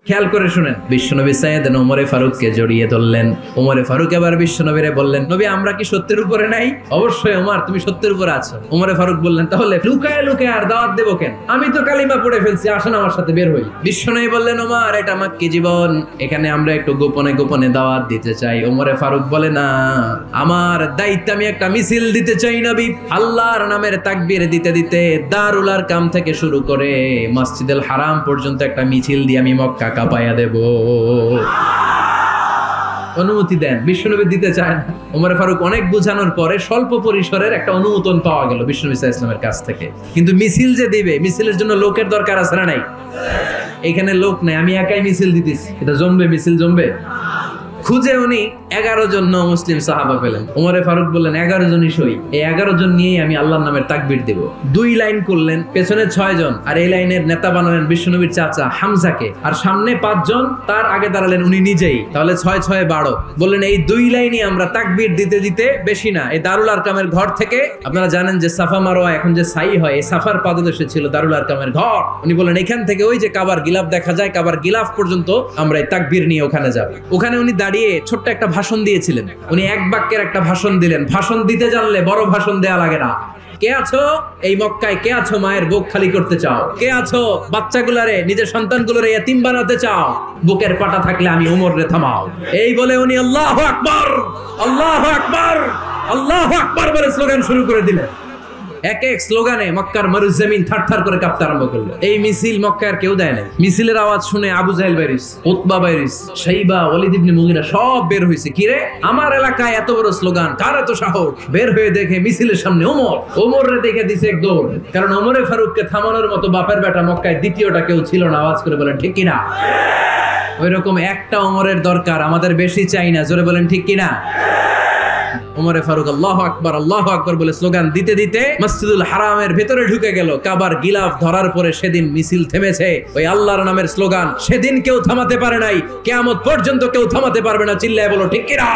খেয়াল করে শুনেন, বিশ্বনবী সাইয়েদনা ওমরে ফারুককে জড়িয়ে ধরলেন। ওমরে ফারুক এবার বিশ্বনবীরে বললেন, নবী আমরা কি সত্যের উপরে নাই? অবশ্যই ওমর, তুমি সত্যের উপরে আছো। ওমরে ফারুক বললেন, তাহলে লুকায় লুকায় আর দাওয়াত দেব কেন? আমি তো কালিমা পড়ে ফেলছি, আসেন আমার সাথে বের হই। বিশ্বনবী বললেন, ওমর এটা মাক্কি জীবন, এখানে আমরা একটু গোপনে গোপনে দাওয়াত দিতে চাই। ওমরে ফারুক বলে, না, আমার দায়িত্ব, আমি একটা মিছিল দিতে চাই নবী। আল্লাহর নামের তাকবীর দিতে দিতে দারুল আরকাম থেকে শুরু করে মসজিদুল হারাম পর্যন্ত একটা মিছিল দিয়ে আমি মক্কা কাঁপাইয়া দেব। অনুমতি দেন। বিশ্বনবী দিতে চায় না। ওমর ফারুক অনেক বোঝানোর পরে স্বল্প পরিসরের একটা অনুমোদন পাওয়া গেল বিশ্বনবী সাল্লাল্লাহু আলাইহি ওয়াসাল্লামের কাছ থেকে। কিন্তু মিছিল যে দিবে, মিছিলের জন্য লোকের দরকার আছে না নাই? এখানে লোক নাই, আমি একাই মিছিল দিতেছি, এটা জমবে? মিছিল জমবে? খুঁজে উনি 11 জন মুসলিম সাহাবা পেলেন। ওমরে ফারুক বললেন, 11 জনই সই, এই 11 জন নিয়েই আমি আল্লাহর নামের তাকবীর দেব। 2 লাইন করলেন, পেছনে 6 জন, আর এই লাইনের নেতা বানালেন বিশ্বনবীর চাচা হামজাকে, আর সামনে 5 জন, তার আগে দাঁড়ালেন উনি নিজেই। তাহলে 6 6 12। বললেন এই 2 লাইনই আমরা তাকবীর দিতে দিতে, বেশি না, এই দারুল আরকামের ঘর থেকে, আপনারা জানেন যে সাফা মারওয়া এখন যে সাই হয়, এই সাফার পাদদেশে ছিল দারুল আরকামের ঘর। উনি বললেন এখান থেকে ওই যে কাবার গিলাফ দেখা যায়, কাবার গিলাফ পর্যন্ত আমরা এই তাকবীর নিয়ে ওখানে যাব। ওখানে উনি দাঁড়িয়ে ছোট্ট একটা ভাষণ দিয়েছিলেন। উনি এক বাক্যের একটা ভাষণ দিলেন। ভাষণ দিতে জানলে বড় ভাষণ দেয়া লাগে না। কে আছো এই মক্কায়? কে আছো মায়ের বুক খালি করতে চাও? কে আছো বাচ্চাগুলারে, নিজের সন্তানগুলোরে ইয়াতিম বানাতে চাও? বুকের পাটা থাকলে আমি ওমর রে থামাও। এই বলে উনি আল্লাহু আকবার, আল্লাহু আকবার, আল্লাহু আকবার বলে স্লোগান শুরু করে দিলেন। এক এক স্লোগানে মক্কার মরুজমিন থারথার করে কাঁপতে আরম্ভ করলো। এই মিছিল মক্কার কেউ দেয় নাই। মিছিলের আওয়াজ শুনে আবু জাহেল বাইরিস, উতবা বাইরিস, শাইবা, ওয়ালিদ ইবনে মুগিরা সব বের হইছে। কি রে, আমার এলাকায় এত বড় স্লোগান, কার এত সাহস? বের হয়ে দেখে মিছিলের সামনে ওমর। ওমর রে দেখে দিছে এক দৌড়, কারণ ওমরে ফারুককে থামানোর মতো বাপের বেটা মক্কায় দ্বিতীয়টা কেউ ছিল না। আওয়াজ করে বলেন ঠিক কিনা? ওইরকম একটা ওমরের দরকার, আমাদের বেশি চাই না। জোরে বলেন ঠিক কিনা? ওমরে ফারুক আল্লাহু আকবার বলে স্লোগান দিতে দিতে মসজিদুল হারামের ভেতরে ঢুকে গেল। কাবার গিলাফ ধরার পরে সেদিন মিছিল থেমেছে। ওই আল্লাহর নামের স্লোগান সেদিন কেউ থামাতে পারে নাই, কিয়ামত পর্যন্ত কেউ থামাতে পারবে না। চিল্লায় বলো ঠিক কিনা?